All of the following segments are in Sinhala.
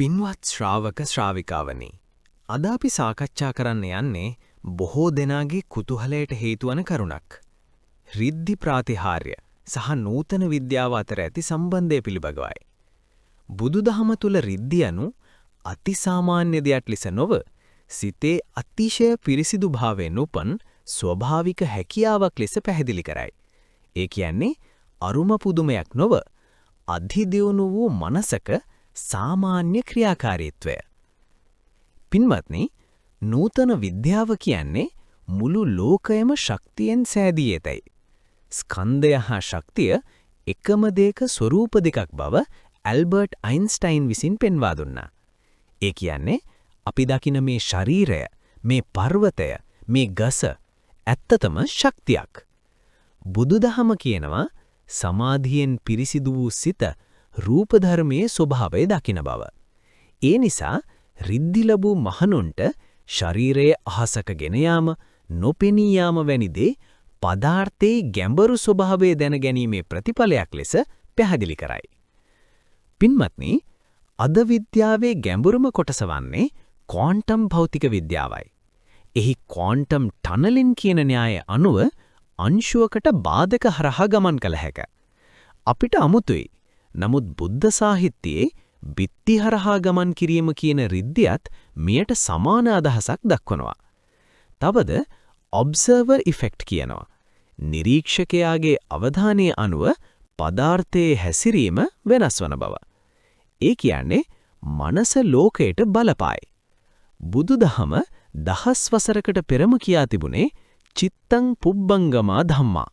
පින්වත් ශ්‍රාවක ශ්‍රාවිකාවනි, අද අපි සාකච්ඡා කරන්න යන්නේ බොහෝ දෙනාගේ කුතුහලයට හේතු වන කරුණක්. රිද්ධි ප්‍රාතිහාර්ය සහ නූතන විද්‍යාව අතර ඇති සම්බන්ධය පිළිබඳවයි. බුදුදහම තුල රිද්ධි anu අතිසාමාන්‍ය දෙයක් ලෙස නොව සිතේ අතිශය පිරිසිදු භාවයෙන් උපන් ස්වභාවික හැකියාවක් ලෙස පැහැදිලි කරයි. ඒ කියන්නේ අරුම පුදුමයක් නොව අධිදියුණු වූ මනසක සාමාන්‍ය ක්‍රියාකාරීත්වය. පින්වත්නි, නූතන විද්‍යාව කියන්නේ මුළු ලෝකයම ශක්තියෙන් සෑදී ඇතයි. ස්කන්ධය හා ශක්තිය එකම දෙයක ස්වરૂප දෙකක් බව ඇල්බර්ට් අයින්ස්ටයින් විසින් පෙන්වා දුන්නා. ඒ කියන්නේ අපි දකින මේ ශරීරය, මේ පර්වතය, මේ ගස ඇත්තතම ශක්තියක්. බුදුදහම කියනවා සමාධියෙන් පිරිසිදු වූ සිත රූප ධර්මයේ ස්වභාවය දකින බව. ඒ නිසා රිද්ධි ලැබූ මහණුන්ට ශරීරයේ අහසක ගෙන යාම, නොපෙනී යාම වැනි දේ පදාර්ථයේ ගැඹුරු ස්වභාවය දැන ගැනීමේ ප්‍රතිඵලයක් ලෙස පැහැදිලි කරයි. පින්වත්නි, අද විද්‍යාවේ ගැඹුරුම කොටස වන්නේ ක්වොන්ටම් භෞතික විද්‍යාවයි. එහි ක්වොන්ටම් ටනලින් කියන න්‍යාය අනුව අංශුවකට බාධක හරහා ගමන් කළ හැක. අපිට අමුතුයි. නමුත් බුද්ධ සාහිත්‍යයේ බිත්ති හරහා ගමන් කිරීම කියන රිද්දියත් මෙයට සමාන අදහසක් දක්වනවා. තවද ඔබ්සර්වර් ඉෆෙක්ට් කියනවා. නිරීක්ෂකයාගේ අවධානය අනුව පදාර්ථයේ හැසිරීම වෙනස් වන බව. ඒ කියන්නේ මනස ලෝකයට බලපායි. බුදුදහම දහස් වසරකට පෙරම කියා තිබුණේ චිත්තං පුබ්බංගමා ධම්මා.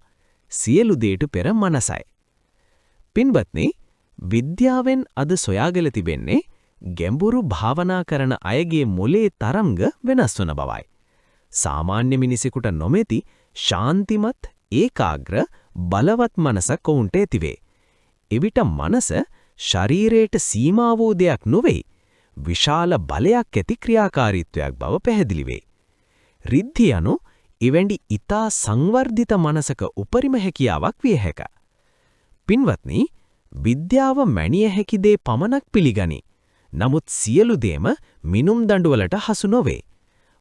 සියලු දේට පෙර මනසයි. පින්වත්නි, විද්‍යාවෙන් අද සොයාගෙන තිබෙන්නේ ගැඹුරු භාවනා කරන අයගේ මොලේ තරංග වෙනස් වන බවයි. සාමාන්‍ය මිනිසෙකුට නොමැති ශාන්තිමත්, ඒකාග්‍ර, බලවත් මනසක් ඔවුන්ට ඇතිවේ. එවිට මනස ශරීරයට සීමා වූ දෙයක් නොවේ, විශාල බලයක් ඇති ක්‍රියාකාරීත්වයක් බව පැහැදිලි වේ. රිද්ධි anu එවැනි ඊතා සංවර්ධිත මනසක උපරිම හැකියාවක් විය හැක. පින්වත්නි, විද්‍යාව මැනිය හැකි දේ පමණක් පිළිගනි. නමුත් සියලු දේම මිනුම් දඬුවලට හසු නොවේ.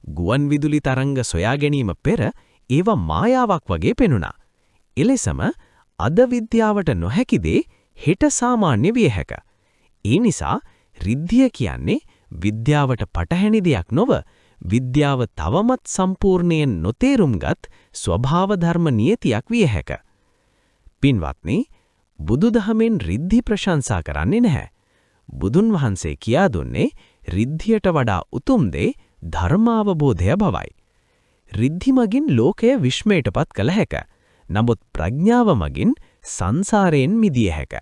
ගුවන් විදුලි තරංග සොයා ගැනීම පෙර ඒවා මායාවක් වගේ පෙනුණා. එලෙසම අද විද්‍යාවට නොහැකි දේ හෙට සාමාන්‍ය විය හැක. ඒ නිසා රිද්ධිය කියන්නේ විද්‍යාවට පටහැනි දෙයක් නොව විද්‍යාව තවමත් සම්පූර්ණයෙන් නොතේරුම්ගත් ස්වභාව ධර්ම නියතියක් විය හැක. පින්වත්නි, බුදුදහමෙන් රිද්ධි ප්‍රශංසා කරන්නේ නැහැ. බුදුන් වහන්සේ කියා දුන්නේ රිද්ධියට වඩා උතුම් දේ ධර්මාවබෝධය බවයි. රිද්ධි මගින් ලෝකය විශ්මයටපත් කළ හැක. නමුත් ප්‍රඥාව මගින් සංසාරයෙන් මිදිය හැක.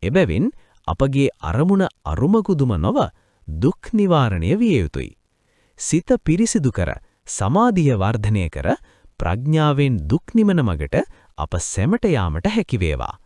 එබැවින් අපගේ අරමුණ අරුමකුදුම නොව දුක් නිවාරණය විය යුතුයි. සිත පිරිසිදු කර, සමාධිය වර්ධනය කර, ප්‍රඥාවෙන් දුක් නිමන මගට අප සැමට යාමට හැකි වේවා.